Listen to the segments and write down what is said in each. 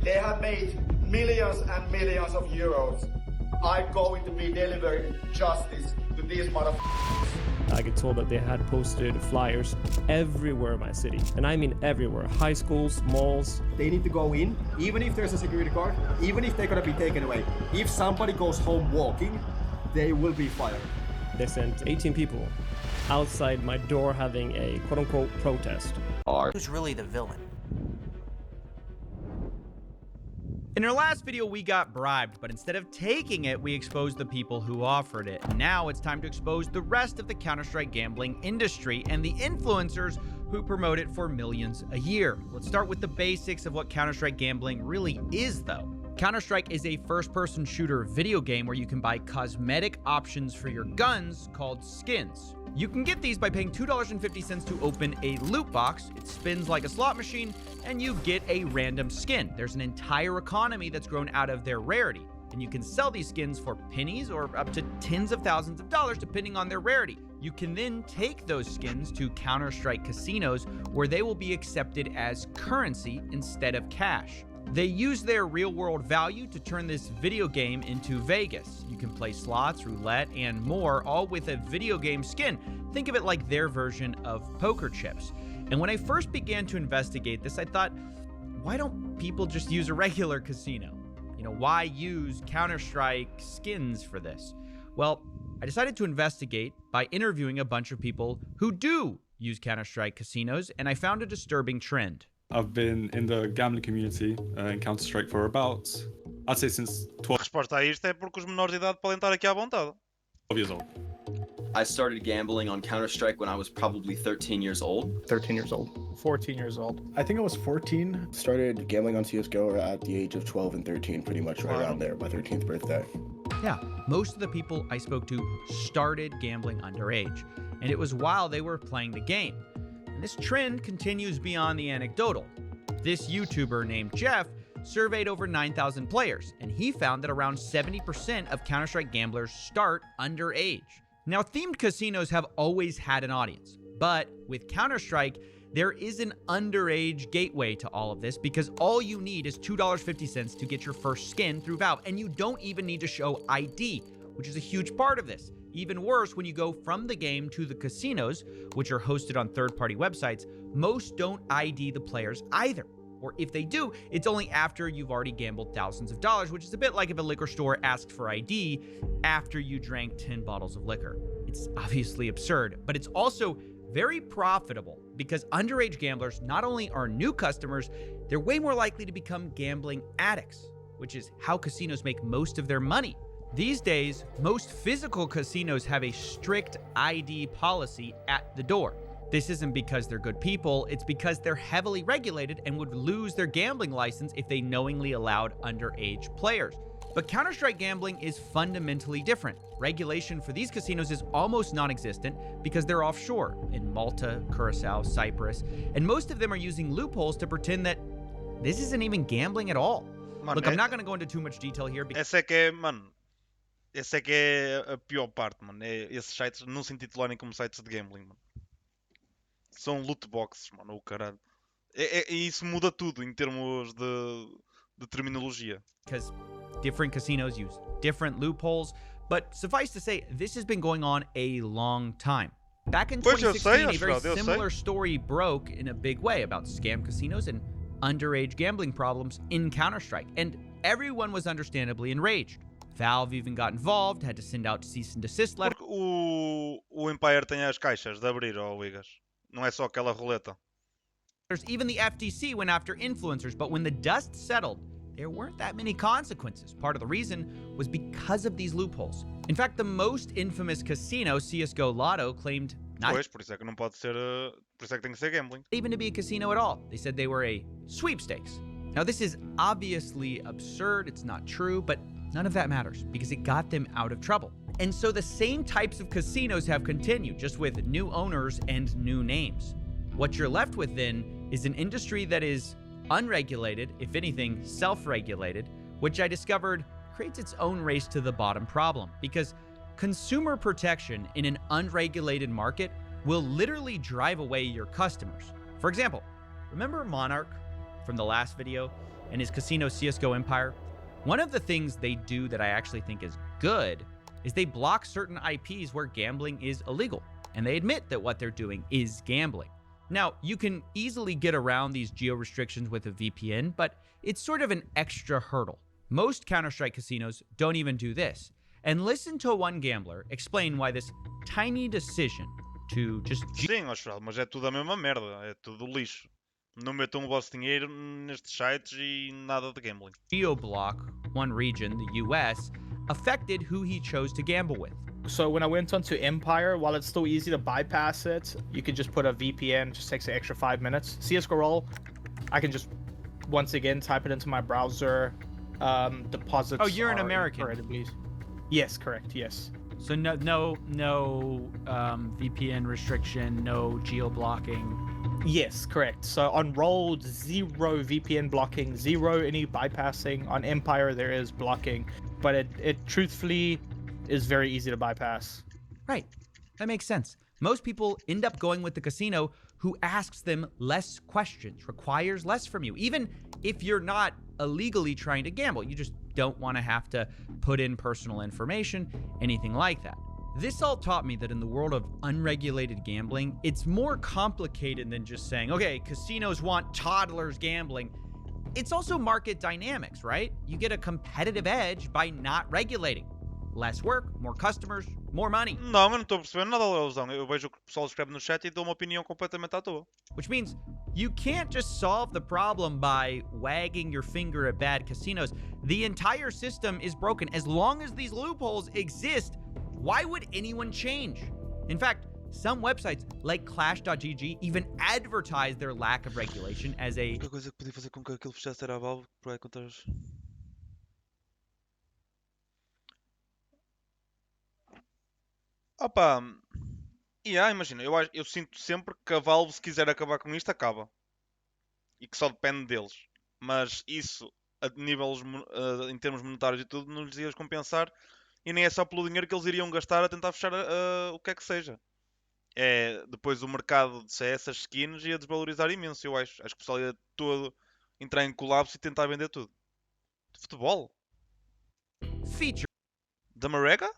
They have made millions and millions of euros. I'm going to be delivering justice to these motherfuckers. I get told that they had posted flyers everywhere in my city. And I mean everywhere. High schools, malls. They need to go in, even if there's a security guard, even if they're gonna be taken away. If somebody goes home walking, they will be fired. They sent 18 people outside my door having a quote-unquote protest. Who's really the villain? In our last video, we got bribed, but instead of taking it, we exposed the people who offered it. Now it's time to expose the rest of the Counter-Strike gambling industry and the influencers who promote it for millions a year. Let's start with the basics of what Counter-Strike gambling really is, though. Counter-Strike is a first-person shooter video game where you can buy cosmetic options for your guns called skins. You can get these by paying $2.50 to open a loot box. It spins like a slot machine, and you get a random skin. There's an entire economy that's grown out of their rarity, and you can sell these skins for pennies or up to tens of thousands of dollars depending on their rarity. You can then take those skins to Counter-Strike casinos where they will be accepted as currency instead of cash. They use their real-world value to turn this video game into Vegas. You can play slots, roulette, and more, all with a video game skin. Think of it like their version of poker chips. And when I first began to investigate this, I thought, why don't people just use a regular casino? You know, why use Counter-Strike skins for this? Well, I decided to investigate by interviewing a bunch of people who do use Counter-Strike casinos, and I found a disturbing trend. I've been in the gambling community in Counter-Strike for about, I'd say since 12 A resposta a isto é porque os menores de idade podem estar aqui à vontade. years old. I started gambling on Counter-Strike when I was probably 13 years old. 13 years old. 14 years old. I think I was 14. Started gambling on CSGO at the age of 12 and 13, pretty much right around there, my 13th birthday. Yeah, most of the people I spoke to started gambling underage, and it was while they were playing the game. And this trend continues beyond the anecdotal. This YouTuber named Jeff surveyed over 9,000 players, and he found that around 70% of Counter-Strike gamblers start underage. Now, themed casinos have always had an audience, but with Counter-Strike, there is an underage gateway to all of this because all you need is $2.50 to get your first skin through Valve, and you don't even need to show ID, which is a huge part of this. Even worse, when you go from the game to the casinos, which are hosted on third-party websites, most don't ID the players either. Or if they do, it's only after you've already gambled thousands of dollars, which is a bit like if a liquor store asked for ID after you drank 10 bottles of liquor. It's obviously absurd, but it's also very profitable because underage gamblers not only are new customers, they're way more likely to become gambling addicts, which is how casinos make most of their money. These days, most physical casinos have a strict ID policy at the door. This isn't because they're good people, it's because they're heavily regulated and would lose their gambling license if they knowingly allowed underage players. But Counter-Strike gambling is fundamentally different. Regulation for these casinos is almost non-existent because they're offshore in Malta, Curacao, Cyprus, and most of them are using loopholes to pretend that this isn't even gambling at all. Mano, Look, I'm not going to go into too much detail here because essa é que é a pior parte, mano. É esses sites não se intitularem como sites de gambling, mano. São loot boxes, mano, o caralho. E isso muda tudo em termos de terminologia. because different casinos use different loopholes, but suffice to say, this has been going on a long time. Back in 2016, a very similar story broke in a big way about scam casinos and underage gambling problems in Counter-Strike, and everyone was understandably enraged. Valve even got involved, had to send out cease and desist letters. Porque o Empire tem as caixas de abrir, ó, Wigas. Não é só aquela roleta. Even the FTC went after influencers, but when the dust settled, there weren't that many consequences. Part of the reason was because of these loopholes. In fact, the most infamous casino, CSGO Lotto, claimed not Pois, por isso é que não pode ser, por isso é que tem que ser gambling. even to be a casino at all. They said they were a sweepstakes. Now, this is obviously absurd. It's not true, but none of that matters because it got them out of trouble. And so the same types of casinos have continued, just with new owners and new names. What you're left with then is an industry that is unregulated, if anything, self-regulated, which I discovered creates its own race to the bottom problem, because consumer protection in an unregulated market will literally drive away your customers. For example, remember Monarch from the last video? and his casino CSGO empire, one of the things they do that I actually think is good is they block certain IPs where gambling is illegal, and they admit that what they're doing is gambling. Now, you can easily get around these geo restrictions with a VPN, but it's sort of an extra hurdle. Most Counter-Strike casinos don't even do this. And listen to one gambler explain why this tiny decision to just Sim, Austral, mas é tudo a mesma merda. É tudo lixo. Não metam o vosso dinheiro nestes sites e nada de gambling. geo-block one region, the US, affected who he chose to gamble with. So when I went onto Empire, while it's still easy to bypass it, you could just put a VPN, just takes an extra 5 minutes. CSGO roll, I can just once again type it into my browser. Deposits. Oh, you're an American. Yes, correct. Yes. So no VPN restriction, no geo-blocking. Yes, correct. So on Rolled, 0 VPN blocking, 0 any bypassing. On Empire, there is blocking, but it truthfully is very easy to bypass. Right. That makes sense. Most people end up going with the casino who asks them less questions, requires less from you. Even if you're not illegally trying to gamble, you just don't want to have to put in personal information, anything like that. This all taught me that in the world of unregulated gambling, it's more complicated than just saying, okay, casinos want toddlers gambling. It's also market dynamics, right? You get a competitive edge by not regulating. Less work, more customers, more money. Não, eu não estou a perceber nada, Leozão. Eu vejo o que o pessoal escreve no chat e dou uma opinião completamente à toa. Which means you can't just solve the problem by wagging your finger at bad casinos. The entire system is broken. As long as these loopholes exist, why would anyone change? In fact, some websites like Clash.gg even advertise their lack of regulation as a... A coisa que podia fazer com que aquilo fechasse era a Valve para contar os... Opa, imagina, eu sinto sempre que a Valve, se quiser acabar com isto, acaba. E que só depende deles. Mas isso, a níveis, em termos monetários e tudo, não lhes ia compensar. E nem é só pelo dinheiro que eles iriam gastar a tentar fechar o que é que seja. É, depois o mercado de CS, as skins, ia desvalorizar imenso, eu acho. Acho que o pessoal ia todo entrar em colapso e tentar vender tudo. De futebol? Feature. Da Marega?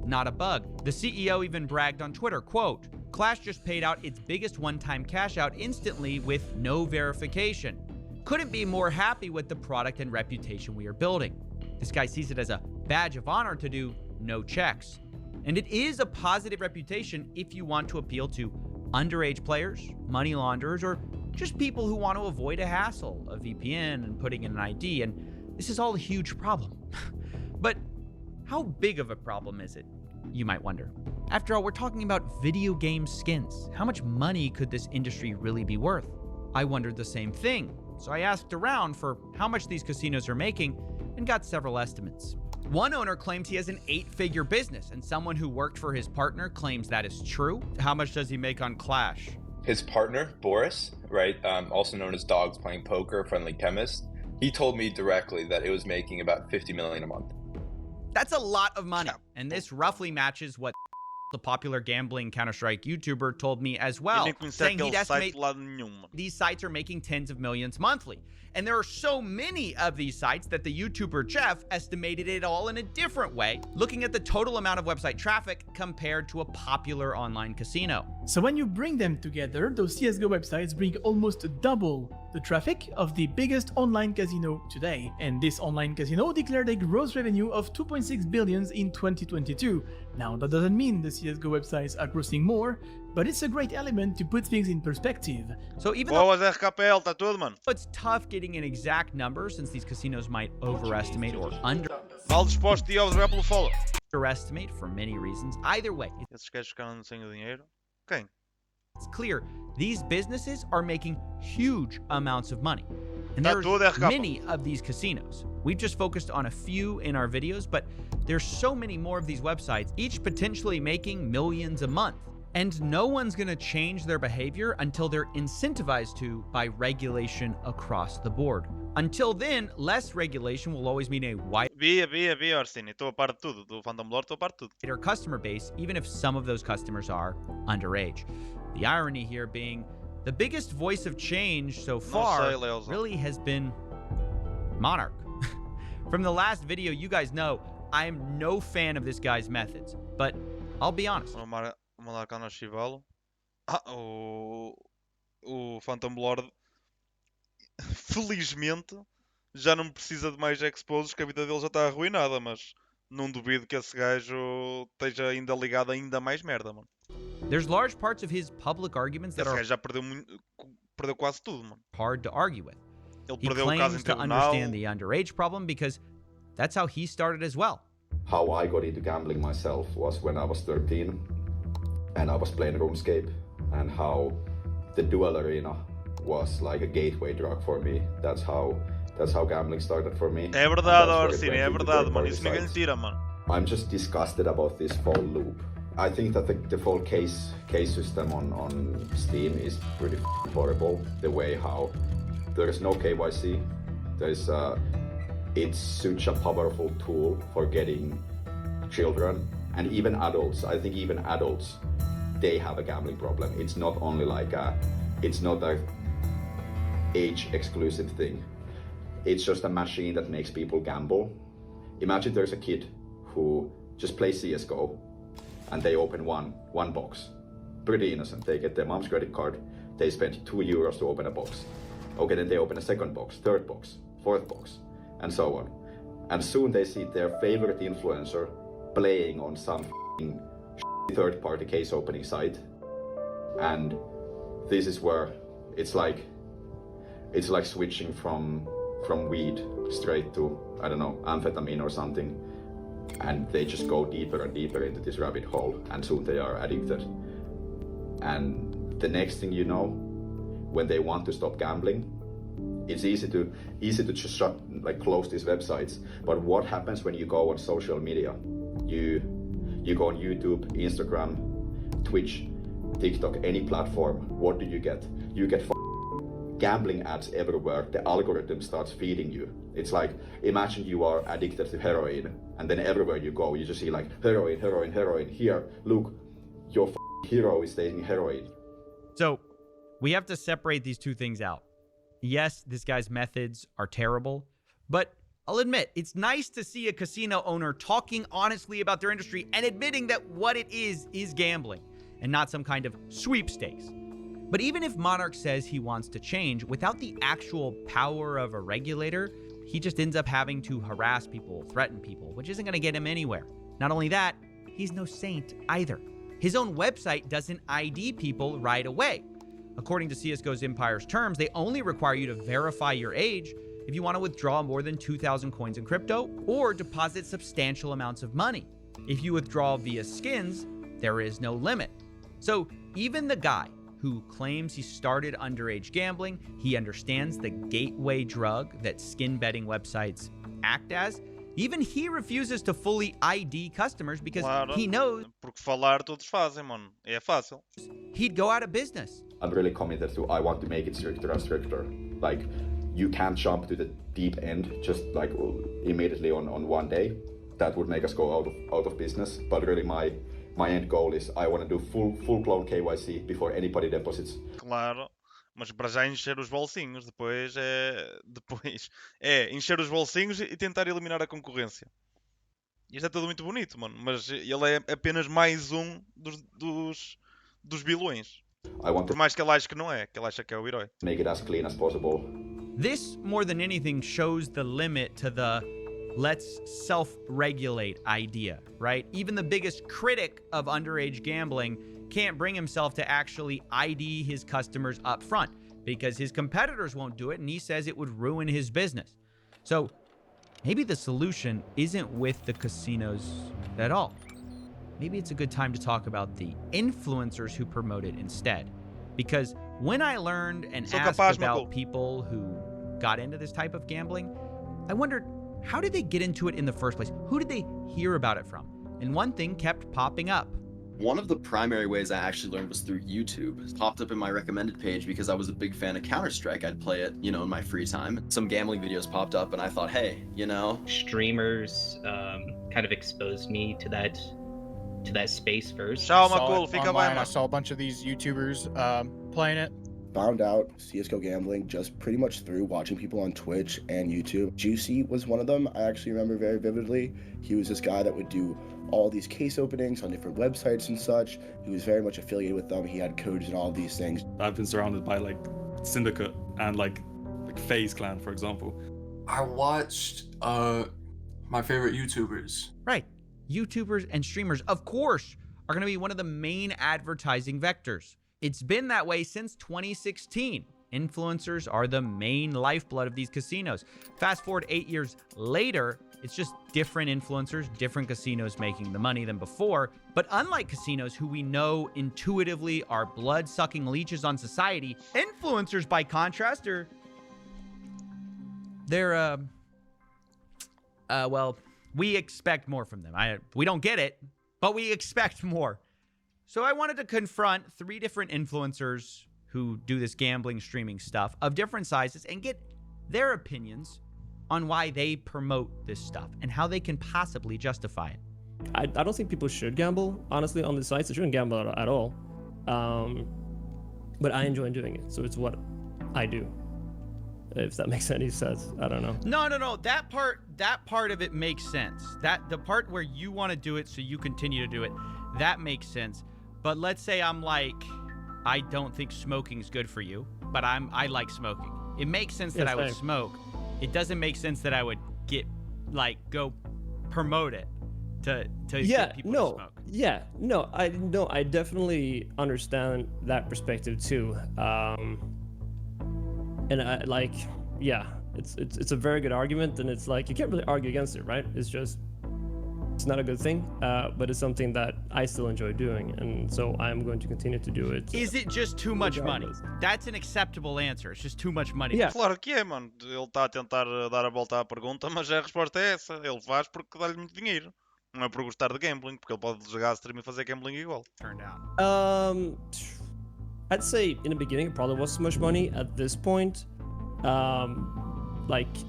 Not a bug. The CEO even bragged on Twitter, quote, Clash just paid out its biggest one-time cash out instantly with no verification. Couldn't be more happy with the product and reputation we are building. This guy sees it as a badge of honor to do no checks. And it is a positive reputation if you want to appeal to underage players, money launderers, or just people who want to avoid a hassle, a VPN and putting in an ID. And this is all a huge problem. But how big of a problem is it, you might wonder? After all, we're talking about video game skins. How much money could this industry really be worth? I wondered the same thing, so I asked around for how much these casinos are making and got several estimates. One owner claims he has an 8-figure business, and someone who worked for his partner claims that is true. How much does he make on Clash? His partner, Boris, right, also known as Dogs Playing Poker, Friendly Chemist, he told me directly that it was making about $50 million a month. That's a lot of money, and this roughly matches what the popular gambling Counter-Strike YouTuber told me as well, saying he'd estimate these sites are making tens of millions monthly. And there are so many of these sites that the YouTuber Jeff estimated it all in a different way, looking at the total amount of website traffic compared to a popular online casino. So when you bring them together, those CSGO websites bring almost double the traffic of the biggest online casino today. And this online casino declared a gross revenue of 2.6 billion in 2022. Now, that doesn't mean the CSGO websites are grossing more, but it's a great element to put things in perspective. So even though it's tough getting an exact number since these casinos might overestimate or underestimate for many reasons, either way, it's clear these businesses are making huge amounts of money. And there's many of these casinos. We've just focused on a few in our videos, but there's so many more of these websites, each potentially making millions a month. And no one's going to change their behavior until they're incentivized to by regulation across the board. Until then, less regulation will always mean a wider customer base, even if some of those customers are underage. The irony here being the biggest voice of change so far really has been Monarch. From the last video, you guys know I am no fan of this guy's methods, but I'll be honest. O Monarca no Chivalo. O Phantom Lord, felizmente, já não precisa de mais exposes, que a vida dele já está arruinada, mas não duvido que esse gajo esteja ainda ligado a ainda mais merda, mano. There's large parts of his public arguments that Esse are gajo já perdeu quase tudo, mano. hard to argue with. Ele He perdeu o caso em claims to tribunal. understand the underage problem because that's how he started as well. How I got into gambling myself was when I was 13 and I was playing RuneScape, and how the duel arena was like a gateway drug for me. That's how gambling started for me. É verdade, Orsini, é verdade, mano. Isso ninguém lhe tira, mano. I'm just disgusted about this whole loop. I think that the whole case system on Steam is pretty horrible. The way how there is no KYC, it's such a powerful tool for getting children and even adults. I think even adults, they have a gambling problem. It's not only it's not a age exclusive thing. It's just a machine that makes people gamble. Imagine there's a kid who just plays CSGO and they open one box. Pretty innocent. They get their mom's credit card. They spend €2 to open a box. Okay, then they open a second box, third box, fourth box, and so on. And soon they see their favorite influencer playing on some third-party case opening site. And this is where it's like switching from weed straight to, I don't know, amphetamine or something. And they just go deeper and deeper into this rabbit hole, and soon they are addicted. And the next thing you know, when they want to stop gambling, it's easy to just close these websites. But what happens when you go on social media? You go on YouTube, Instagram, Twitch, TikTok, any platform. What do you get? You get gambling ads everywhere. The algorithm starts feeding you. It's like, imagine you are addicted to heroin, and then everywhere you go, you just see like heroin, heroin, heroin. Here, look, your hero is taking heroin. So we have to separate these two things out. Yes, this guy's methods are terrible, but I'll admit, it's nice to see a casino owner talking honestly about their industry and admitting that what it is gambling and not some kind of sweepstakes. But even if Monarch says he wants to change, without the actual power of a regulator, he just ends up having to harass people, threaten people, which isn't going to get him anywhere. Not only that, he's no saint either. His own website doesn't ID people right away. According to CSGO's Empire's terms, they only require you to verify your age if you want to withdraw more than 2,000 coins in crypto or deposit substantial amounts of money. If you withdraw via skins, there is no limit. So even the guy who claims he started underage gambling, he understands the gateway drug that skin betting websites act as, even he refuses to fully ID customers because he knows porque falar todos fazem, mano. É fácil. He'd go out of business. I'm really committed to, I want to make it stricter and stricter. Like, you can't jump to the deep end just like immediately on one day. That would make us go out of business. But really my end goal is I want to do full-blown KYC before anybody deposits. Claro, mas para já encher os bolsinhos, depois é encher os bolsinhos e tentar eliminar a concorrência. Isto é tudo muito bonito, mano, mas ele é apenas mais um dos vilões. Por mais que ele ache que não é, que ele acha que é o herói. Make it as clean as possible. This, more than anything, shows the limit to the let's self-regulate idea, right? Even the biggest critic of underage gambling can't bring himself to actually ID his customers up front because his competitors won't do it, and he says it would ruin his business. So maybe the solution isn't with the casinos at all. Maybe it's a good time to talk about the influencers who promote it instead. Because when I learned and asked about people who got into this type of gambling, I wondered, how did they get into it in the first place? Who did they hear about it from? And one thing kept popping up. One of the primary ways I actually learned was through YouTube. It popped up in my recommended page because I was a big fan of Counter-Strike. I'd play it, in my free time. Some gambling videos popped up and I thought, hey, Streamers kind of exposed me to that space first. I saw a bunch of these YouTubers playing it. found out CSGO gambling just pretty much through watching people on Twitch and YouTube. Juicy was one of them. I actually remember very vividly. He was this guy that would do all these case openings on different websites and such. He was very much affiliated with them. He had codes and all of these things. I've been surrounded by like Syndicate and like FaZe Clan, for example. I watched my favorite YouTubers. Right. YouTubers and streamers, of course, are going to be one of the main advertising vectors. It's been that way since 2016. Influencers are the main lifeblood of these casinos. Fast forward 8 years later, it's just different influencers, different casinos making the money than before. But unlike casinos, who we know intuitively are blood-sucking leeches on society, influencers, by contrast, they're well, we expect more from them. We don't get it, but we expect more. So I wanted to confront 3 different influencers who do this gambling streaming stuff of different sizes and get their opinions on why they promote this stuff and how they can possibly justify it. I don't think people should gamble, honestly, on the sites. They shouldn't gamble at all. But I enjoy doing it, so it's what I do. If that makes any sense. I don't know. No. That part of it makes sense. That the part where you want to do it so you continue to do it, that makes sense. But let's say I'm like, I don't think smoking is good for you, but I like smoking. It makes sense that I would smoke. It doesn't make sense that I would go promote it to get people to smoke. Yeah, no, I definitely understand that perspective too. And it's a very good argument, and it's like you can't really argue against it, right? It's not a good thing, but it's something that I still enjoy doing, and so I'm going to continue to do it. Is it just too much money? That's an acceptable answer. It's just too much money. Yeah. Claro que é, mano. Ele está a tentar dar a volta à pergunta, mas a resposta é essa. Ele faz porque dá-lhe muito dinheiro. Não é por gostar de gambling, porque ele pode desligar a stream e fazer gambling igual. Turned out. I'd say in the beginning it probably was too much money. At this point,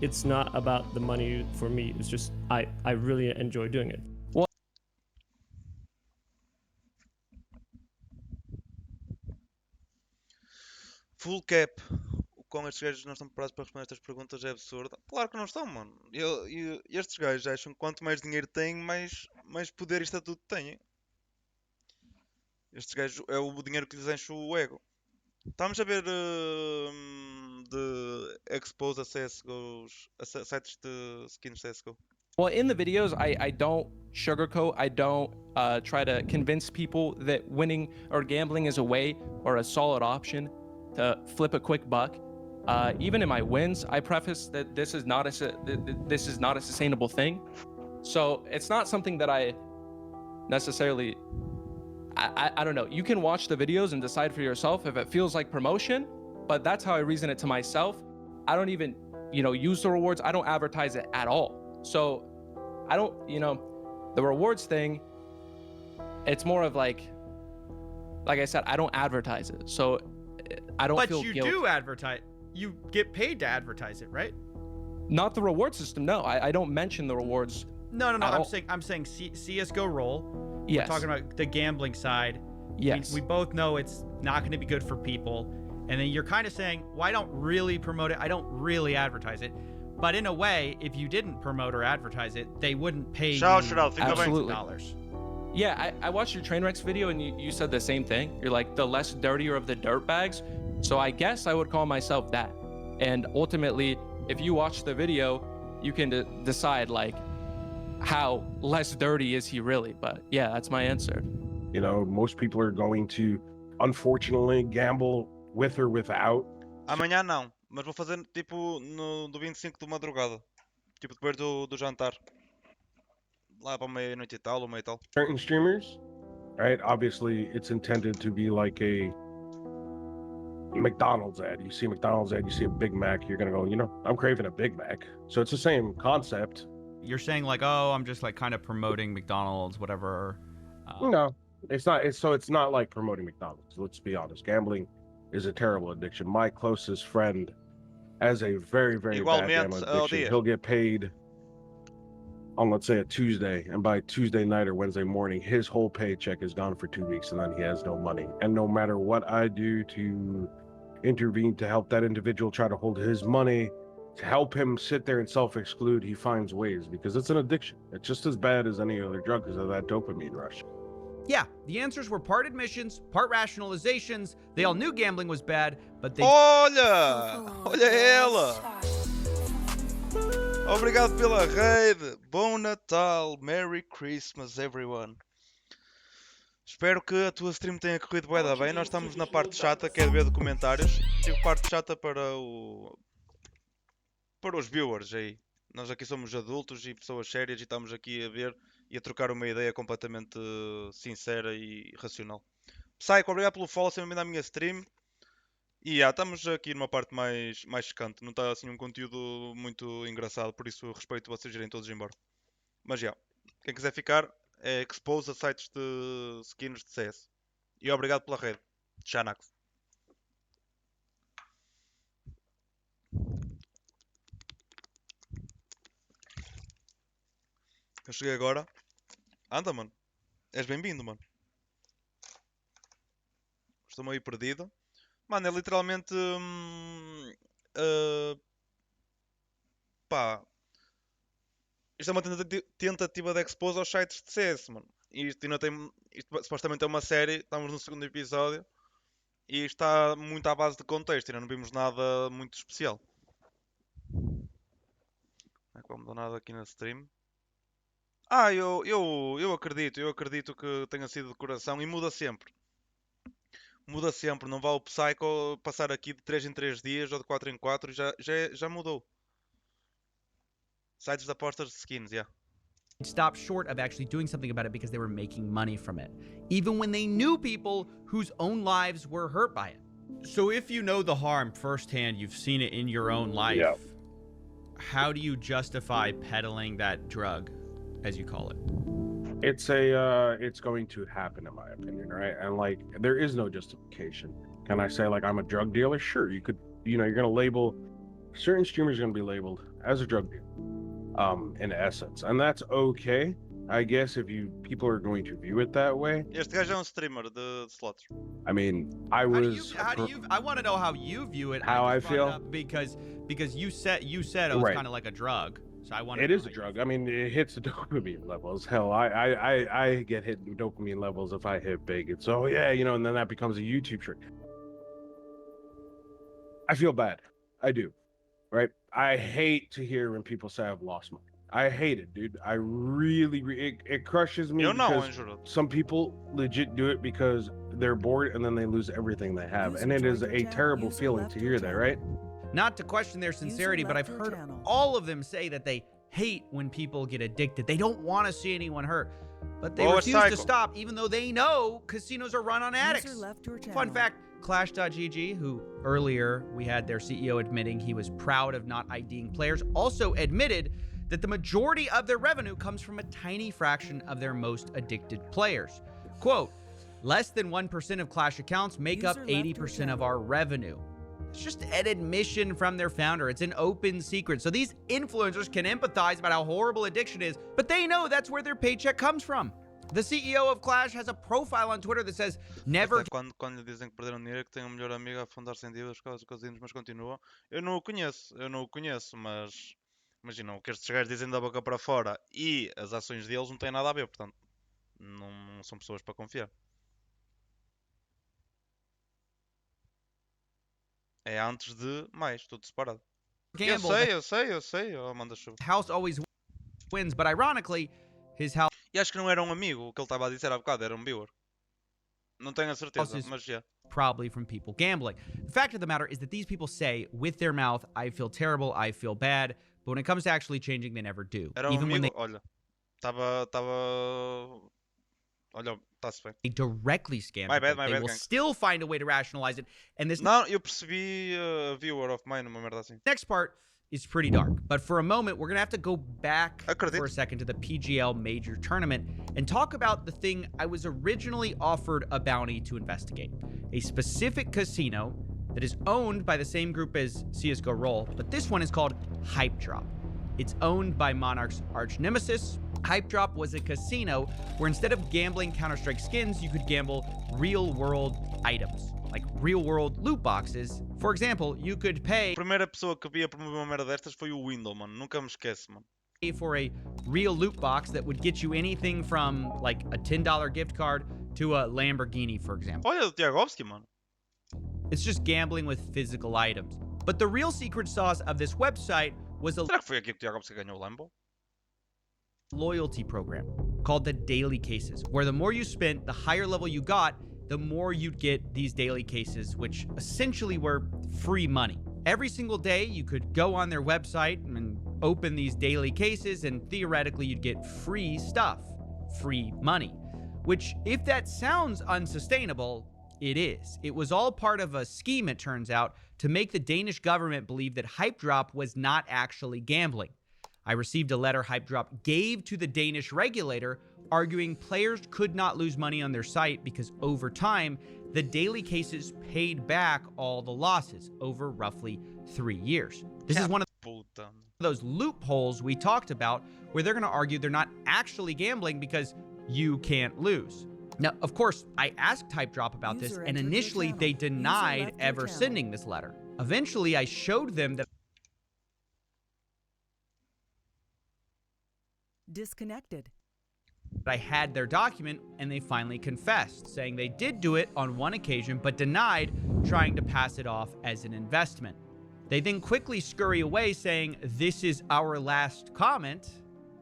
it's not about the money for me. It's just I really enjoy doing it. Full cap. O quão estes gajos não estão preparados para responder estas perguntas é absurdo. Claro que não estão, mano. E estes gajos acham que quanto mais dinheiro têm, mais poder e estatuto têm. Estes gajos é o dinheiro que lhes enche o ego. Estamos a ver de expose a CSGOs, sites de skins CSGO. Well, in the videos, I don't sugarcoat. I don't try to convince people that winning or gambling is a way or a solid option to flip a quick buck. Even in my wins, I preface that this is not a sustainable thing. So it's not something that I necessarily. I don't know. You can watch the videos and decide for yourself if it feels like promotion, but that's how I reason it to myself. I don't even, use the rewards. I don't advertise it at all. So I don't, the rewards thing, it's more of like I said, I don't advertise it. So I don't feel guilt. But you do advertise. You get paid to advertise it, right? Not the reward system. No, I don't mention the rewards. No. I'm saying CSGO roll. Yes. We're talking about the gambling side. Yes. We both know it's not going to be good for people. And then you're kind of saying, well, I don't really promote it. I don't really advertise it. But in a way, if you didn't promote or advertise it, they wouldn't pay you $1,000. Yeah, I watched your Trainwrecks video and you said the same thing. You're like the less dirtier of the dirt bags. So I guess I would call myself that. And ultimately, if you watch the video, you can decide how less dirty is he really. But yeah, that's my answer. Most people are going to, unfortunately, gamble with or without. Amanhã não, mas vou fazer tipo do 25 de madrugada. Tipo depois do jantar. Lá para meia-noite e tal, ou meia e tal. Certain streamers, right? Obviously, it's intended to be like a McDonald's ad. You see a McDonald's ad, you see a Big Mac, you're going to go, I'm craving a Big Mac. So it's the same concept. You're saying I'm just kind of promoting McDonald's, whatever. No, it's not. It's not like promoting McDonald's. Let's be honest. Gambling is a terrible addiction. My closest friend has a very, very bad gambling addiction. He'll get paid on, let's say, a Tuesday, and by Tuesday night or Wednesday morning, his whole paycheck is gone for 2 weeks, and then he has no money. And no matter what I do to intervene to help that individual try to hold his money, to help him sit there and self-exclude. He finds ways because it's an addiction. It's just as bad as any other drug because of that dopamine rush. Yeah, the answers were part admissions, part rationalizations. They all knew gambling was bad, but they... Olha! Olha ela! Obrigado pela raid. Bom Natal. Merry Christmas, everyone. Espero que a tua stream tenha corrido bué da bem. Nós estamos na parte chata, que é de ver documentários. Tipo, parte chata para os viewers aí. Nós aqui somos adultos e pessoas sérias e estamos aqui a ver e a trocar uma ideia completamente sincera e racional. Psycho, obrigado pelo follow, sempre bem na minha stream. E estamos aqui numa parte mais secante. Não está assim um conteúdo muito engraçado, por isso respeito vocês irem todos embora. Mas já, quem quiser ficar, é expose a sites de skins de CS. E obrigado pela rede. Xanax. Eu cheguei agora. Anda, mano. És bem-vindo, mano. Estou meio perdido. Mano, é literalmente... pá... Isto é uma tentativa de expose aos sites de CS, mano. E isto ainda tem... Isto supostamente é uma série. Estamos no segundo episódio. E está muito à base de contexto. Ainda não vimos nada muito especial. Não é que vamos dar nada aqui na stream. Eu acredito que tenha sido de coração e muda sempre. Muda sempre, não vale o Psycho passar aqui de 3 em 3 dias ou de 4 em 4 e já mudou. Sites de apostas de skins, yeah. Stopped short of actually doing something about it because they were making money from it, even when they knew people whose own lives were hurt by it. So if you know the harm firsthand, you've seen it in your own life, yeah. How do you justify peddling that drug, as you call it? It's going to happen in my opinion, right? And like, there is no justification. Can I say like I'm a drug dealer? Sure, you could, you're going to label, certain streamers are going to be labeled as a drug dealer, in essence. And that's okay, I guess, if people are going to view it that way. Este gajo é streamer de slots. I mean, I want to know how you view it. How I feel? Because you said it was kind of like a drug. So it is a drug. I mean, it hits the dopamine levels. Hell, I get hit with dopamine levels if I hit big. And so yeah, and then that becomes a YouTube trick. I feel bad. I do. Right? I hate to hear when people say I've lost money. I hate it, dude. I really it crushes me because some people legit do it because they're bored and then they lose everything they have. And it is a terrible feeling to hear that, right? Not to question their sincerity, but I've heard all of them say that they hate when people get addicted. They don't want to see anyone hurt, but they refuse to stop even though they know casinos are run on addicts. Fun fact, Clash.gg, who earlier we had their CEO admitting he was proud of not IDing players, also admitted that the majority of their revenue comes from a tiny fraction of their most addicted players. Quote, less than 1% of Clash accounts make up 80% of our revenue. It's just an admission from their founder. It's an open secret. So these influencers can empathize about how horrible addiction is, but they know that's where their paycheck comes from. The CEO of Clash has a profile on Twitter that says, never... Quando lhe dizem que perderam dinheiro, que tem um melhor amigo a afundar-se em dívidas por causa dos casinos, mas continua. Eu não o conheço, mas... Imagina, o que estes gajos dizem da boca para fora e as ações deles não têm nada a ver, portanto, não são pessoas para confiar. É antes de mais, tudo separado. Eu sei, manda chuva. House always wins, but ironically, his house... E acho que não era um amigo, o que ele estava a dizer há bocado, era um viewer. Não tenho a certeza, mas já. Probably from people gambling. The fact of the matter is that these people say, with their mouth, I feel terrible, I feel bad, but when it comes to actually changing, they never do. Era um amigo, olha, estava... Olha, está-se bem. They directly scam. They will still find a way to rationalize it. And this... Não, eu percebi a viewer of mine, uma merda assim. Next part is pretty dark. But for a moment, we're going to have to go back for a second to the PGL Major Tournament and talk about the thing I was originally offered a bounty to investigate. A specific casino that is owned by the same group as CSGO Roll, but this one is called HypeDrop. It's owned by Monarch's arch nemesis. HypeDrop was a casino where instead of gambling Counter-Strike skins, you could gamble real-world items. like real-world loot boxes. For example, you could pay... A primeira pessoa que via promover uma merda destas foi o Window, mano. Nunca me esqueço, mano. For a real loot box that would get you anything from like a $10 gift card to a Lamborghini, for example. Olha, o Tiagovski, mano. It's just gambling with physical items. But the real secret sauce of this website was a... Será que foi aqui que o Tiagovski ganhou o Lambo? Loyalty program called the daily cases, where the more you spent, the higher level you got, the more you'd get these daily cases, which essentially were free money. Every single day, you could go on their website and open these daily cases, and theoretically, you'd get free stuff, free money. Which, if that sounds unsustainable, it is. It was all part of a scheme, it turns out, to make the Danish government believe that HypeDrop was not actually gambling. I received a letter HypeDrop gave to the Danish regulator, arguing players could not lose money on their site because over time, the daily cases paid back all the losses over roughly 3 years. This is one of those loopholes we talked about where they're going to argue they're not actually gambling because you can't lose. Now, of course, I asked HypeDrop about this, and initially they denied ever sending this letter. Eventually, I showed them that disconnected. I had their document, and they finally confessed, saying they did do it on one occasion, but denied trying to pass it off as an investment. They then quickly scurry away saying, "This is our last comment."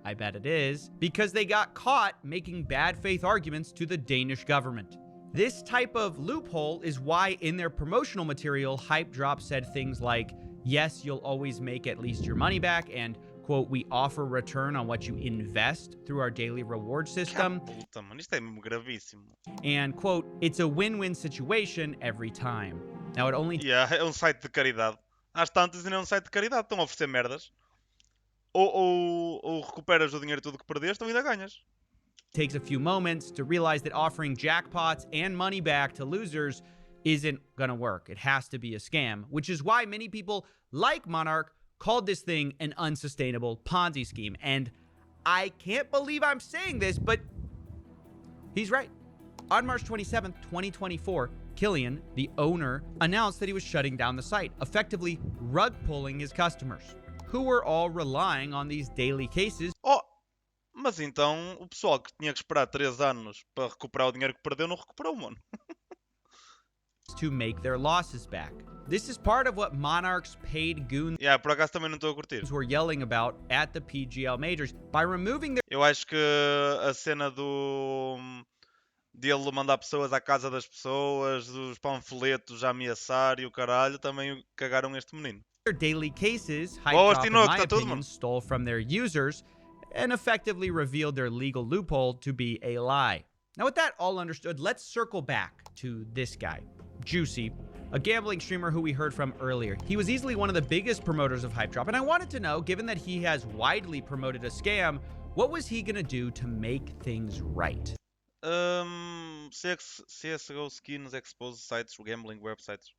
I bet it is, because they got caught making bad faith arguments to the Danish government. This type of loophole is why in their promotional material, HypeDrop said things like, "Yes, you'll always make at least your money back," and quote, "We offer return on what you invest through our daily reward system." Puta, mano, isto é mesmo gravíssimo. And quote, "It's a win-win situation every time." Now it only... Yeah, é um site de caridade. Às tantas ainda é um site de caridade. Estão a oferecer merdas. Ou recuperas o dinheiro todo que perdeste ou ainda ganhas. Takes a few moments to realize that offering jackpots and money back to losers isn't gonna work. It has to be a scam, which is why many people like Monarch called this thing an unsustainable Ponzi scheme. And I can't believe I'm saying this, but he's right. On March 27th, 2024, Killian, the owner, announced that he was shutting down the site, effectively rug pulling his customers, who were all relying on these daily cases. Oh, mas então o pessoal que tinha que esperar 3 anos para recuperar o dinheiro que perdeu não recuperou, mano. To make their losses back. This is part of what Monarch's paid goons por acaso também não estou a curtir. were yelling about at the PGL majors by removing their... Eu acho que a cena dele mandar pessoas à casa das pessoas, dos panfletos a ameaçar e o caralho, também cagaram este menino. Their daily cases, HypeDrop, in my opinion, stole from their users and effectively revealed their legal loophole to be a lie. Now, with that all understood, let's circle back to this guy, Juicy, a gambling streamer who we heard from earlier. He was easily one of the biggest promoters of HypeDrop, and I wanted to know, given that he has widely promoted a scam, what was he gonna do to make things right? CSGO skins, expose sites, gambling websites.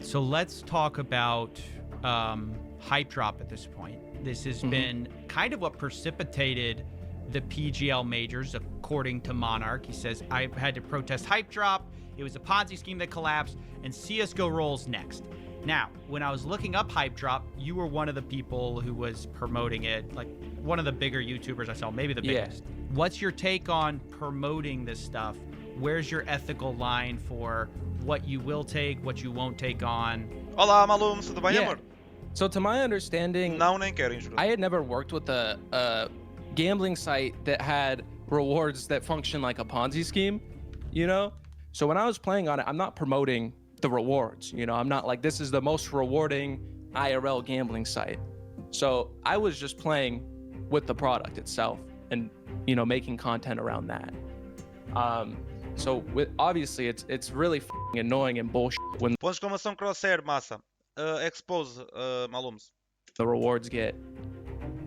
So let's talk about HypeDrop at this point. This has been kind of what precipitated the PGL majors, according to Monarch. He says, "I had to protest HypeDrop. It was a Ponzi scheme that collapsed, and CSGO rolls next." Now, when I was looking up HypeDrop, you were one of the people who was promoting it, like one of the bigger YouTubers I saw, maybe the biggest. What's your take on promoting this stuff? Where's your ethical line for what you will take, what you won't take on? Olá, Malum, tudo bem, amor? So to my understanding, não, nem quero injurar. I had never worked with a gambling site that had rewards that function like a Ponzi scheme, you know? So when I was playing on it, I'm not promoting the rewards, you know? I'm not like, this is the most rewarding IRL gambling site. So I was just playing with the product itself and, you know, making content around that. So obviously it's really f***ing annoying and bullshit when Pontos de exclamação crosshair, massa. Expose, Malums. the rewards get,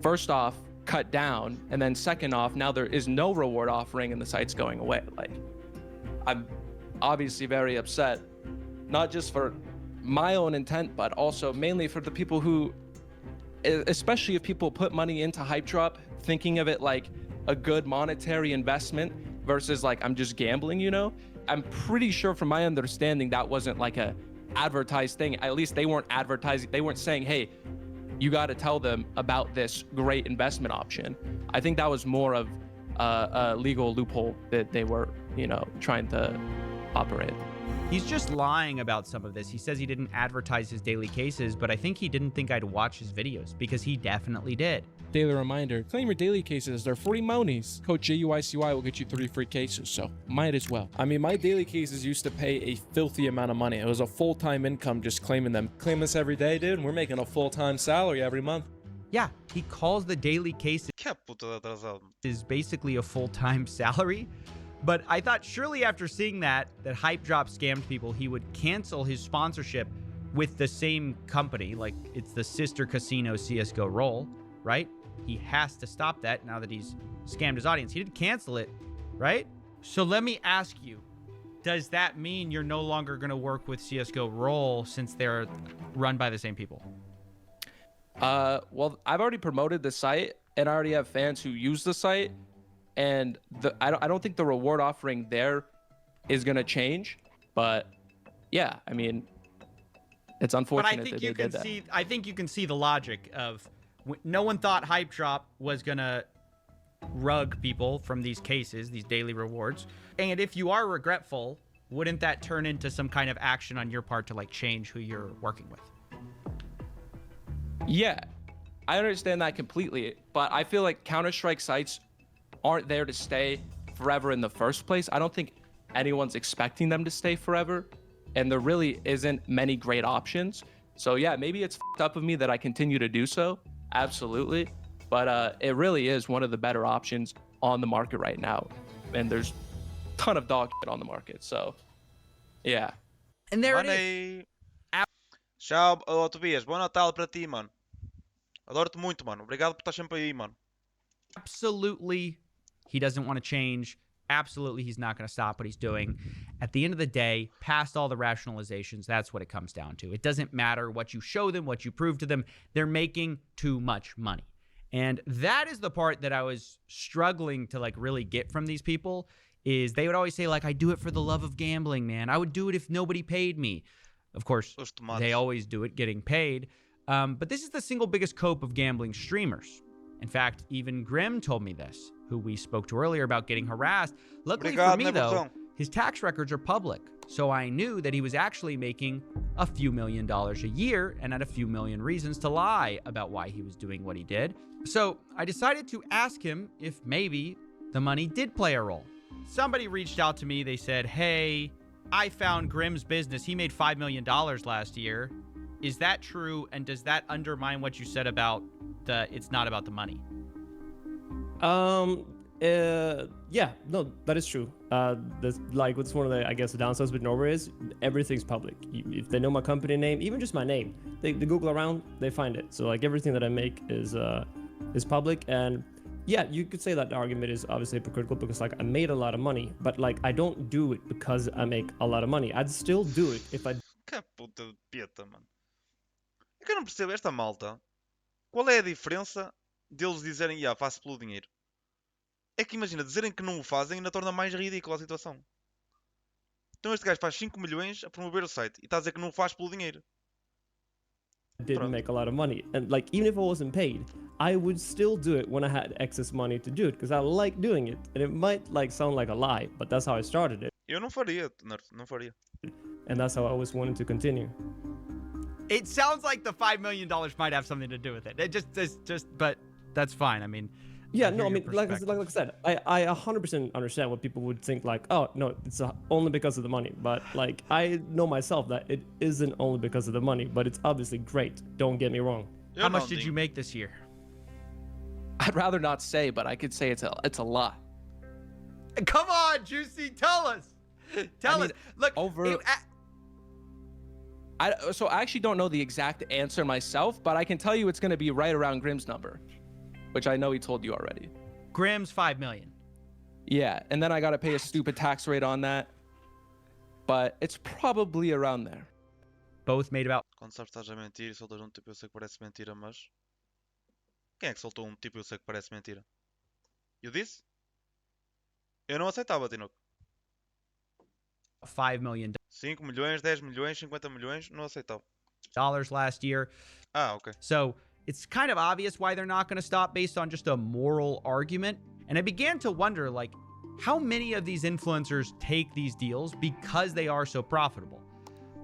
first off, cut down, and then second off, now there is no reward offering and the site's going away. Like, I'm obviously very upset, not just for my own intent, but also mainly for the people who, especially if people put money into HypeDrop, thinking of it like a good monetary investment versus like I'm just gambling, you know? I'm pretty sure from my understanding that wasn't like a advertised thing. At least they weren't advertising. They weren't saying, hey, you got to tell them about this great investment option. I think that was more of a legal loophole that they were, trying to operate. He's just lying about some of this. He says he didn't advertise his daily cases, but I think he didn't think I'd watch his videos because he definitely did. Daily reminder, claim your daily cases. They're free monies. Code JUICY will get you 3 free cases, so might as well. I mean, my daily cases used to pay a filthy amount of money. It was a full-time income just claiming them. Claim this every day, dude, and we're making a full-time salary every month. Yeah, he calls the daily cases is basically a full-time salary. But I thought surely after seeing that HypeDrop scammed people, he would cancel his sponsorship with the same company. Like, it's the sister casino CSGO Roll, right? He has to stop that now that he's scammed his audience. He didn't cancel it, right? So let me ask you, does that mean you're no longer going to work with CSGO Roll since they're run by the same people? Well, I've already promoted the site, and I already have fans who use the site. And I don't think the reward offering there is going to change. But yeah, I mean, it's unfortunate that they did that. I think you can see the logic of no one thought HypeDrop was going to rug people from these cases, these daily rewards. And if you are regretful, wouldn't that turn into some kind of action on your part to like change who you're working with? Yeah, I understand that completely. But I feel like Counter-Strike sites aren't there to stay forever in the first place. I don't think anyone's expecting them to stay forever, and there really isn't many great options. So yeah, maybe it's fucked up of me that I continue to do so, absolutely, but it really is one of the better options on the market right now, and there's a ton of dog shit on the market, so yeah. And there it is. Tchau, Tobias, bom Natal para ti, mano. Adoro-te muito, mano. Obrigado por estar sempre aí, mano. Absolutely, he doesn't want to change. Absolutely, he's not going to stop what he's doing. At the end of the day, past all the rationalizations, that's what it comes down to. It doesn't matter what you show them, what you prove to them. They're making too much money. And that is the part that I was struggling to like really get from these people, is they would always say like, I do it for the love of gambling, man. I would do it if nobody paid me. Of course, they always do it getting paid. But this is the single biggest cope of gambling streamers. In fact, even Grim told me this, who we spoke to earlier about getting harassed. Luckily for me, though, his tax records are public, so I knew that he was actually making a few $1 million a year and had a few million reasons to lie about why he was doing what he did. So I decided to ask him if maybe the money did play a role. Somebody reached out to me. They said, hey, I found Grim's business. He made $5 million last year. Is that true? And does that undermine what you said about it's not about the money? Yeah, no, that is true. That's like what's one of the, I guess, the downsides with Norway is everything's public. If they know my company name, even just my name, they Google around, they find it. So like everything that I make is public. And yeah, you could say that the argument is obviously hypocritical because like I made a lot of money, but like I don't do it because I make a lot of money. I'd still do it if I. Que puta de peta, mano. É que eu não percebo esta malta. Qual é a diferença deles dizerem, faço pelo dinheiro? É que imagina, dizerem que não o fazem ainda torna mais ridícula a situação. Então este gajo faz 5 milhões a promover o site e está a dizer que não o faz pelo dinheiro. Didn't make a lot of money, and like even if I wasn't paid, I would still do it when I had excess money to do it because I like doing it, and it might like sound like a lie, but that's how I started it. Eu não faria, não faria. And that's how I always wanted to continue. It sounds like the $5 million might have something to do with it. But that's fine. I mean, yeah, no, I mean, like I said, I 100% understand what people would think. Like, oh no, it's only because of the money. But like, I know myself that it isn't only because of the money. But it's obviously great. Don't get me wrong. How much did you make this year? I'd rather not say, but I could say it's a lot. Come on, Juicy, tell us. Tell us. Look, so I actually don't know the exact answer myself, but I can tell you it's going to be right around Grim's number, which I know he told you already. Grim's 5 million. Yeah, and then I got to pay a stupid tax rate on that, but it's probably around there. Both made about. Quando sabes que estás a mentir e soltas tipo eu sei que parece mentira, mas quem é que soltou tipo eu sei que parece mentira? Eu disse? Eu não aceitava, Tinoco. $5 million 5 milhões, 10 milhões, 50 milhões, não aceitava. last year. Okay. So it's kind of obvious why they're not going to stop based on just a moral argument. And I began to wonder, like, how many of these influencers take these deals because they are so profitable?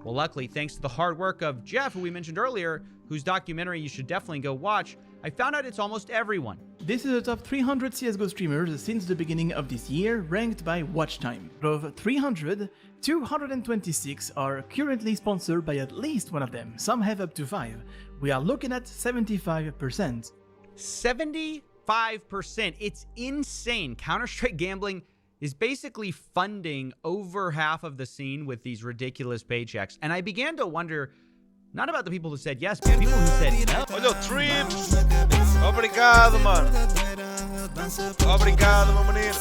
Well, luckily, thanks to the hard work of Jeff, who we mentioned earlier, whose documentary you should definitely go watch, I found out it's almost everyone. This is the top 300 CSGO streamers since the beginning of this year, ranked by watch time. Of 300, 226 are currently sponsored by at least one of them. Some have up to 5. We are looking at 75%. 75%. It's insane. Counter-Strike gambling is basically funding over half of the scene with these ridiculous paychecks. And I began to wonder, not about the people who said yes, but people who said no. Olha o Trips! Obrigado, mano! Obrigado, meu menino!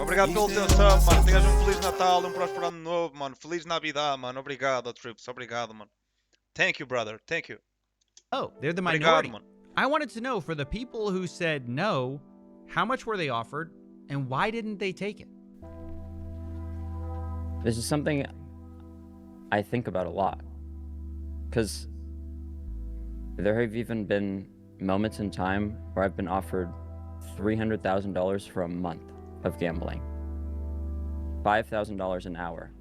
Obrigado pelo teu sub, mano. Tenhas Feliz Natal, próspero ano novo, mano. Feliz Navidad, mano. Obrigado, Trips. Obrigado, mano. Thank you, brother. Thank you. Oh, they're the minority. Obrigado, I wanted to know, for the people who said no, how much were they offered, and why didn't they take it? This is something I think about a lot, because there have even been moments in time where I've been offered $300,000 for a month of gambling, $5,000 an hour.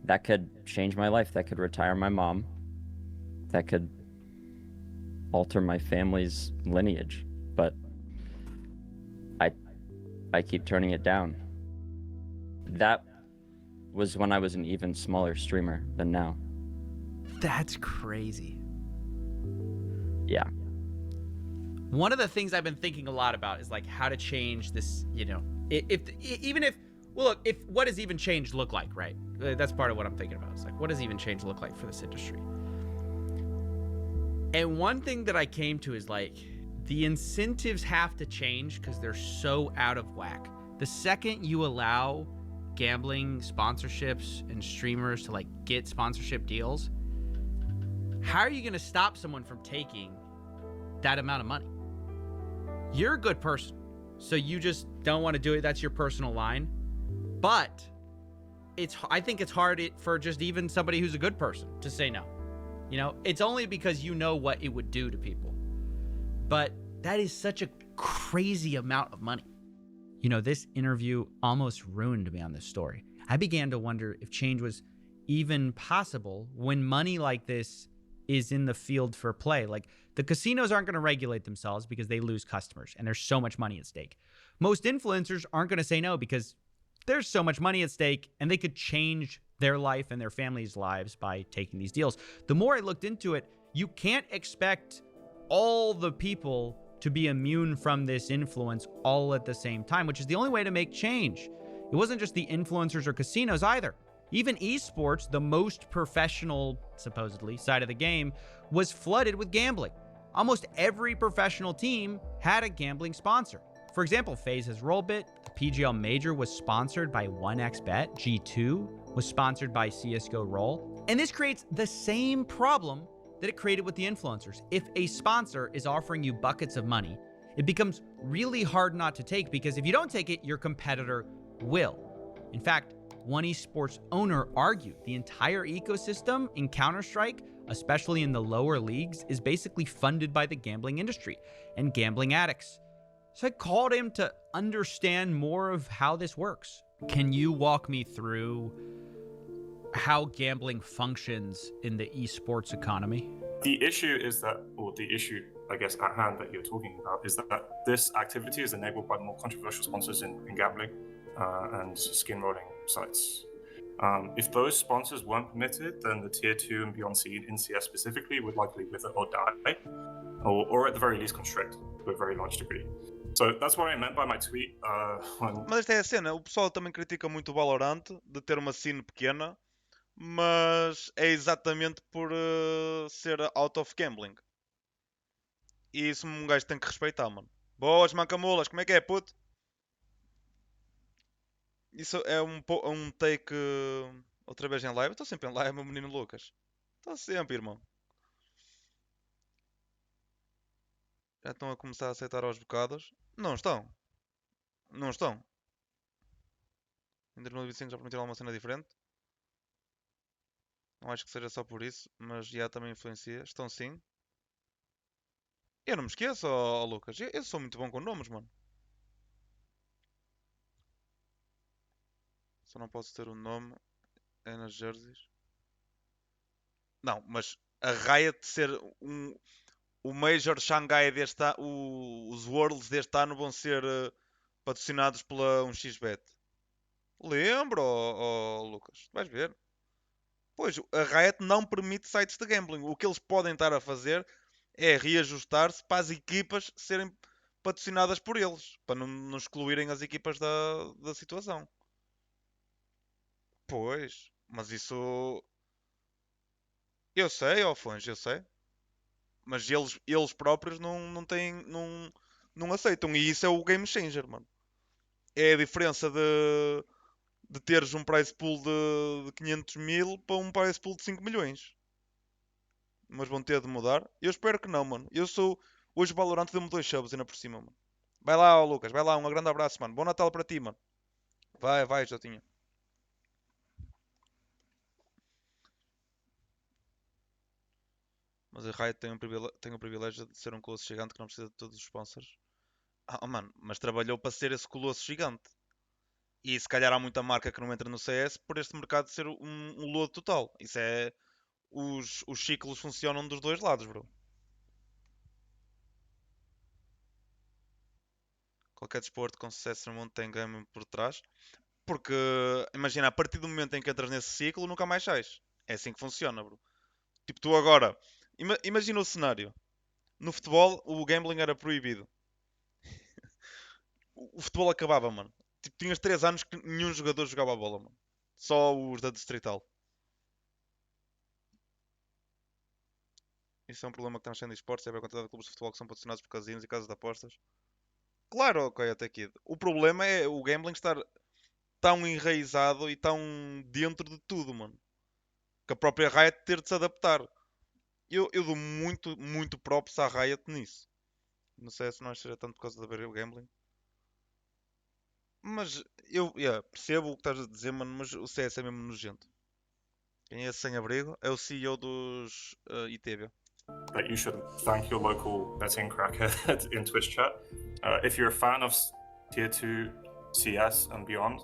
That could change my life. That could retire my mom. That could alter my family's lineage, but I keep turning it down. That was when I was an even smaller streamer than now. That's crazy. Yeah. One of the things I've been thinking a lot about is like how to change this, you know, what does even change look like, right? That's part of what I'm thinking about. It's like, what does even change look like for this industry? And one thing that I came to is like, the incentives have to change because they're so out of whack. The second you allow gambling sponsorships and streamers to like get sponsorship deals, how are you going to stop someone from taking that amount of money? You're a good person, so you just don't want to do it. That's your personal line. But I think it's hard for just even somebody who's a good person to say no. You know, it's only because you know what it would do to people. But that is such a crazy amount of money. You know, this interview almost ruined me on this story. I began to wonder if change was even possible when money like this is in the field for play. Like, the casinos aren't going to regulate themselves because they lose customers and there's so much money at stake. Most influencers aren't going to say no because there's so much money at stake and they could change their life and their families' lives by taking these deals. The more I looked into it, you can't expect all the people to be immune from this influence all at the same time, which is the only way to make change. It wasn't just the influencers or casinos either. Even esports, the most professional, supposedly, side of the game, was flooded with gambling. Almost every professional team had a gambling sponsor. For example, FaZe's Rollbit, the PGL Major was sponsored by 1xBet, G2 was sponsored by CSGO Roll, and this creates the same problem that it created with the influencers. If a sponsor is offering you buckets of money, it becomes really hard not to take, because if you don't take it, your competitor will. In fact, one esports owner argued the entire ecosystem in Counter-Strike, especially in the lower leagues, is basically funded by the gambling industry and gambling addicts. So I called him to understand more of how this works. Can you walk me through how gambling functions in the esports economy? The issue is that, or the issue, I guess, at hand that you're talking about is that this activity is enabled by more controversial sponsors in gambling and skin rolling sites. If those sponsors weren't permitted, then the tier 2 and beyond scene in CS specifically would likely wither or die, or at the very least constrict to a very large degree. So that's what I meant by my tweet. Mas esta é a cena, o pessoal também critica muito o Valorant de ter uma scene pequena, mas é exatamente por ser out of gambling. E isso um gajo tem que respeitar, mano. Boas, mancamulas, como é que é, puto? Isso é um take outra vez em live. Estou sempre em live, meu menino Lucas. Estou sempre, irmão. Já estão a começar a aceitar aos bocados? Não estão. Não estão. Em 2025 já prometeram uma cena diferente. Não acho que seja só por isso, mas já também influencia. Estão sim. Eu não me esqueço, Lucas. Eu sou muito bom com nomes, mano. Só não posso ter o nome. É nas jerseys. Não, mas a Riot ser o Major Shanghai deste ano, os Worlds deste ano vão ser patrocinados pela 1xBet. Lembro, Lucas. Vais ver. Pois, a Riot não permite sites de gambling. O que eles podem estar a fazer é reajustar-se para as equipas serem patrocinadas por eles. Para não excluírem as equipas da situação. Pois, mas isso... Eu sei, Afonso, eu sei. Mas eles próprios não têm... Não aceitam. E isso é o game changer, mano. É a diferença de teres um price pool de 500 mil para um price pool de 5 milhões. Mas vão ter de mudar. Eu espero que não, mano. Eu sou... Hoje o Valorant deu-me 2 subs ainda por cima, mano. Vai lá, Lucas. Vai lá. Um grande abraço, mano. Bom Natal para ti, mano. Vai, já tinha. Mas a Riot tem o privilégio de ser um colosso gigante que não precisa de todos os sponsors. Mano, mas trabalhou para ser esse colosso gigante. E se calhar há muita marca que não entra no CS por este mercado ser um lodo total. Isso é... Os ciclos funcionam dos dois lados, bro. Qualquer desporto com sucesso no mundo tem game por trás. Porque, imagina, a partir do momento em que entras nesse ciclo, nunca mais sais. É assim que funciona, bro. Tipo, tu agora... Imagina o cenário. No futebol, o gambling era proibido. O futebol acabava, mano. Tipo, tinhas 3 anos que nenhum jogador jogava a bola, mano. Só os da Distrital. Isso é um problema que temos sendo em esportes. É a quantidade de clubes de futebol que são patrocinados por casinos e casas de apostas. Claro, ok, até aqui. O problema é o gambling estar tão enraizado e tão dentro de tudo, mano. Que a própria Riot ter de se adaptar. Eu dou muito props à Riot nisso. Não sei se não seja tanto por causa de haver o gambling. Mas eu percebo o que estás a dizer, mano, mas o CS é mesmo nojento. Quem é esse sem-abrigo? É o CEO dos ITV. That you should thank your local betting crackhead in Twitch chat. If you're a fan of Tier 2 CS and beyond,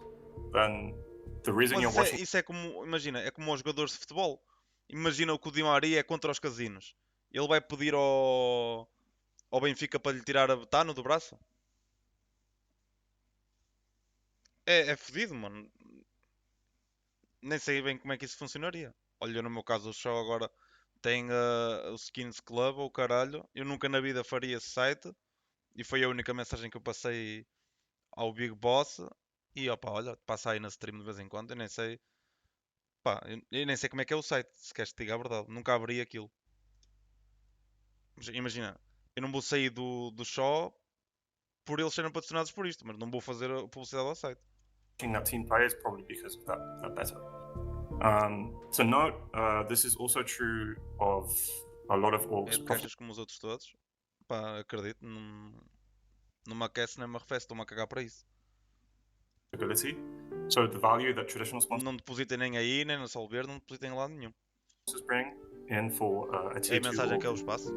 then the reason Mas you're watching... isso é como, imagina, é como os jogadores de futebol. Imagina o que o Di Maria é contra os casinos. Ele vai pedir ao Benfica para lhe tirar a betano do braço? É fedido, mano. Nem sei bem como é que isso funcionaria. Olha, no meu caso, o show agora tem o Skins Club ou caralho. Eu nunca na vida faria esse site. E foi a única mensagem que eu passei ao Big Boss. E opa, olha, passa aí na stream de vez em quando. Eu nem sei. Pá, eu nem sei como é que é o site, se queres te diga a verdade. Nunca abri aquilo. Mas imagina, eu não vou sair do show por eles serem patrocinados por isto, mas não vou fazer a publicidade ao site. That team players probably because of that better. To note, this is also true of a lot of orgs. É caixas como os outros todos. Pá, acredito, não me aquece nem me arrefece, estou-me a cagar para isso. So the value that traditional sponsors não depositem nem aí, nem no Solver, não depositem em lado nenhum. bring in for a tier 2 é a mensagem que eu vos passo.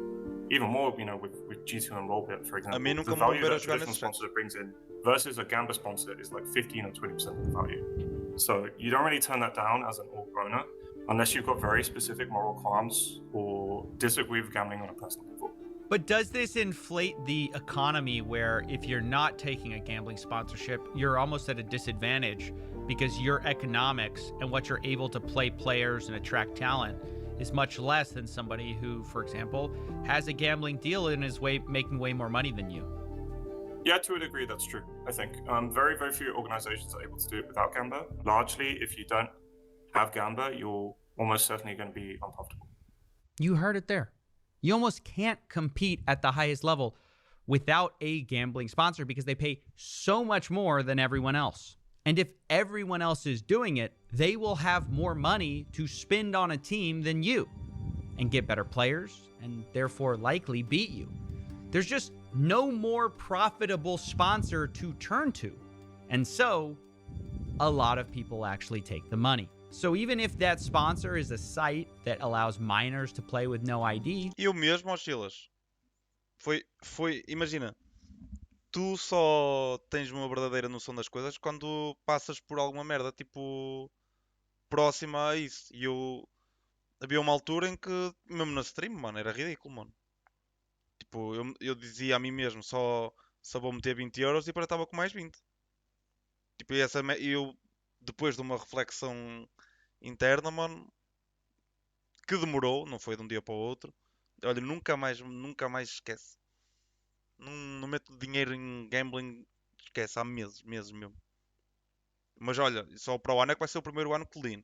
Even more, you know, with G2 and Rollbit, for example, A mim nunca the me value ver a that jogar traditional nesse sponsor brings in versus a Gamba sponsor is like 15 or 20% of the value. So you don't really turn that down as an org owner unless you've got very specific moral qualms or disagree with gambling on a personal level. But does this inflate the economy where if you're not taking a gambling sponsorship, you're almost at a disadvantage because your economics and what you're able to play players and attract talent is much less than somebody who, for example, has a gambling deal and is making way more money than you? Yeah, to a degree, that's true, I think. Very, very few organizations are able to do it without Gamba. Largely, if you don't have Gamba, you're almost certainly going to be unprofitable. You heard it there. You almost can't compete at the highest level without a gambling sponsor because they pay so much more than everyone else. And if everyone else is doing it, they will have more money to spend on a team than you and get better players and therefore likely beat you. There's just no more profitable sponsor to turn to. And so, a lot of people actually take the money. So even if that sponsor is a site that allows minors to play with no ID... Eu mesmo, ó Silas. Imagina, tu só tens uma verdadeira noção das coisas quando passas por alguma merda, tipo, próxima a isso. E havia uma altura em que, mesmo na stream, mano, era ridículo, mano. Tipo, eu dizia a mim mesmo, só vou meter 20 euros e depois eu estava com mais 20. Tipo, eu, depois de uma reflexão interna, mano, que demorou, não foi de um dia para o outro. Olha, nunca mais esquece. Não meto dinheiro em gambling, esquece, há meses mesmo. Mas olha, só para o ano é que vai ser o primeiro ano clean.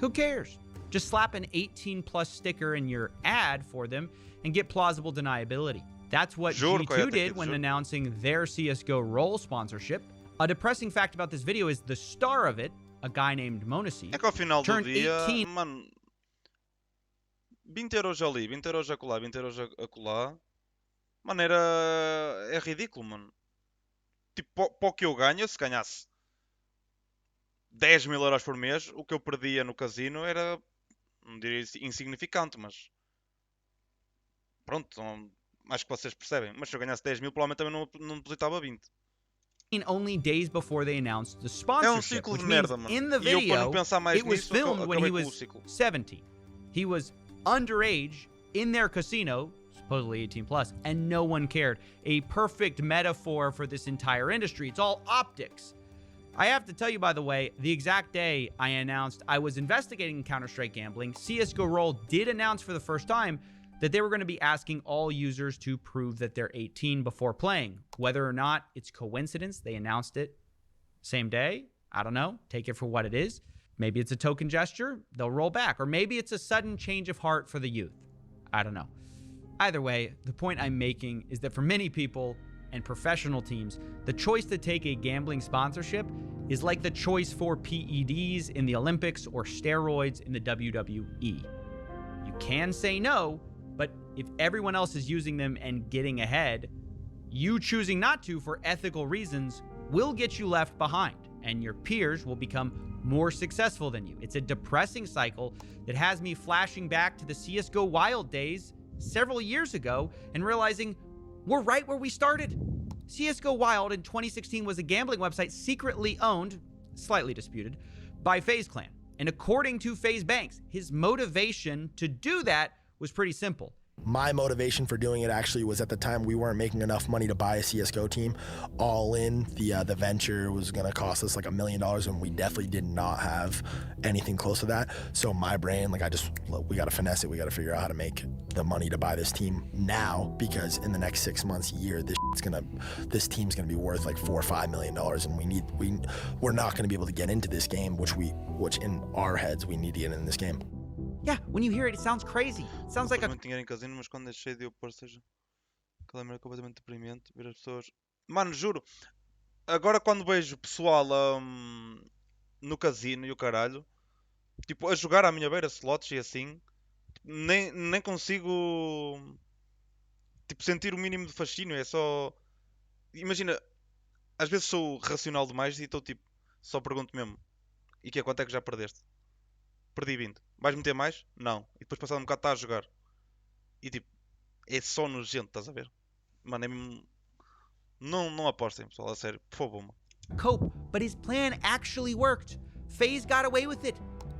Who cares? Just slap an 18 plus sticker in your ad for them and get plausible deniability. That's what G2 did when announcing their CSGO role sponsorship. A depressing fact about this video is the star of it, a guy named Monasi, é que ao final do dia, 18... mano, 20 euros ali, 20 euros acolá, 20 euros acolá, mano, é ridículo, mano. Tipo, para o que eu ganho, se ganhasse 10 mil euros por mês, o que eu perdia no casino era, não diria insignificante, mas pronto, acho que vocês percebem. Mas se eu ganhasse 10 mil, provavelmente também não depositava 20. Only days before they announced the É sponsorship, ciclo de which means merda, mano. in the E eu, para não video, pensar mais it was nisso, filmed when he acabei com o was ciclo. 17. He was underage in their casino, supposedly 18 plus, and no one cared. A perfect metaphor for this entire industry. It's all optics. I have to tell you, by the way, the exact day I announced I was investigating Counter-Strike gambling, CSGO Roll did announce for the first time that they were going to be asking all users to prove that they're 18 before playing. Whether or not it's coincidence, they announced it same day, I don't know. Take it for what it is. Maybe it's a token gesture, they'll roll back. Or maybe it's a sudden change of heart for the youth. I don't know. Either way, the point I'm making is that for many people and professional teams, the choice to take a gambling sponsorship is like the choice for PEDs in the Olympics or steroids in the WWE. You can say no, but if everyone else is using them and getting ahead, you choosing not to for ethical reasons will get you left behind, and your peers will become more successful than you. It's a depressing cycle that has me flashing back to the CSGO Wild days several years ago and realizing we're right where we started. CSGO Wild in 2016 was a gambling website secretly owned, slightly disputed, by FaZe Clan. And according to FaZe Banks, his motivation to do that was pretty simple. My motivation for doing it actually was at the time we weren't making enough money to buy a CSGO team. All in, the venture was going to cost us like $1 million, and we definitely did not have anything close to that. So my brain, like we got to finesse it. We got to figure out how to make the money to buy this team now, because in the next 6 months, year, this team's gonna be worth like $4 or $5 million, and we're not gonna be able to get into this game, which in our heads we need to get in this game. Yeah, when you hear it, it sounds crazy. It sounds like a... Muito dinheiro em casino, mas quando deixei de eu pôr, seja aquela merda completamente deprimente, ver as pessoas. Mano, juro, agora quando vejo pessoal no casino e o caralho, tipo, a jogar à minha beira slots e assim, nem consigo tipo sentir o mínimo de fascínio. É só, imagina, às vezes sou racional demais e estou tipo, só pergunto mesmo, e que é, quanto é que já perdeste? Perdi 20. Vais meter mais? Não. E depois passado um bocado está a jogar. E tipo, é só nojento, estás a ver? Mano, é mesmo... Não apostem, pessoal, a sério. Por favor, mano. Cope, but his plan actually worked. FaZe got away with it.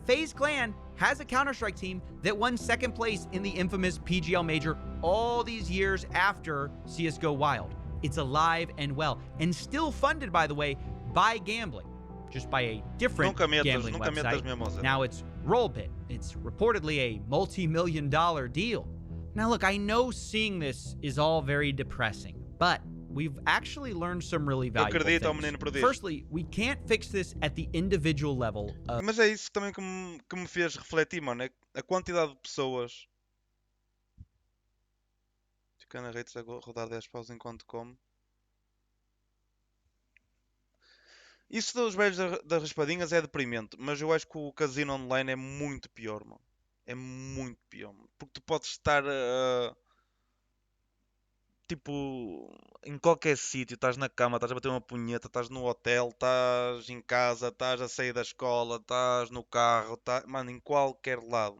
FaZe Clan has a Counter-Strike team that won second place in the infamous PGL Major all these years after CSGO Wild. It's alive and well, and still funded, by the way, by gambling. Just by a different gambling website. Now it's Rollbit. It's reportedly a multi-million-dollar deal. Now look, I know seeing this is all very depressing, but we've actually learned some really valuable things. Firstly, we can't fix this at the individual level. Mas é isso também que me fez refletir, mano. É a quantidade de pessoas. Ficando a redes a rodar 10 paus enquanto come. Isso dos velhos das raspadinhas é deprimente, mas eu acho que o casino online é muito pior, mano. É muito pior, mano. Porque tu podes estar tipo, em qualquer sítio, estás na cama, estás a bater uma punheta, estás no hotel, estás em casa, estás a sair da escola, estás no carro, mano, em qualquer lado.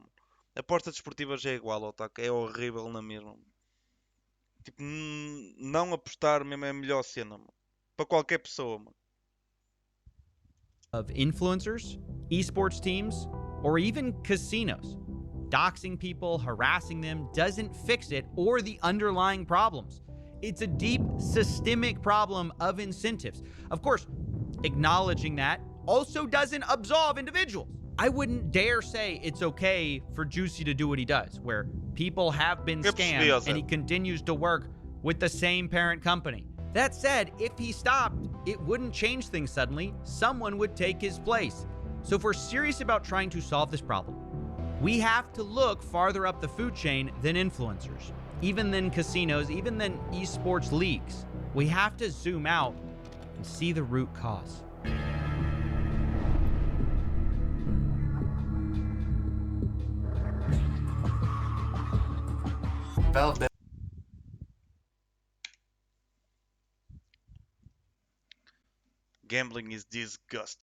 Apostas desportivas é igual, Otaku, é horrível na mesma. Tipo, não apostar mesmo é a melhor cena, mano. Para qualquer pessoa, mano. Of influencers, esports teams, or even casinos. Doxing people, harassing them doesn't fix it or the underlying problems. It's a deep systemic problem of incentives. Of course, acknowledging that also doesn't absolve individuals. I wouldn't dare say it's okay for Juicy to do what he does, where people have been scammed and he continues to work with the same parent company. That said, if he stopped, it wouldn't change things suddenly. Someone would take his place. So if we're serious about trying to solve this problem, we have to look farther up the food chain than influencers, even than casinos, even than esports leagues. We have to zoom out and see the root cause. Valve. Gambling is disgusting.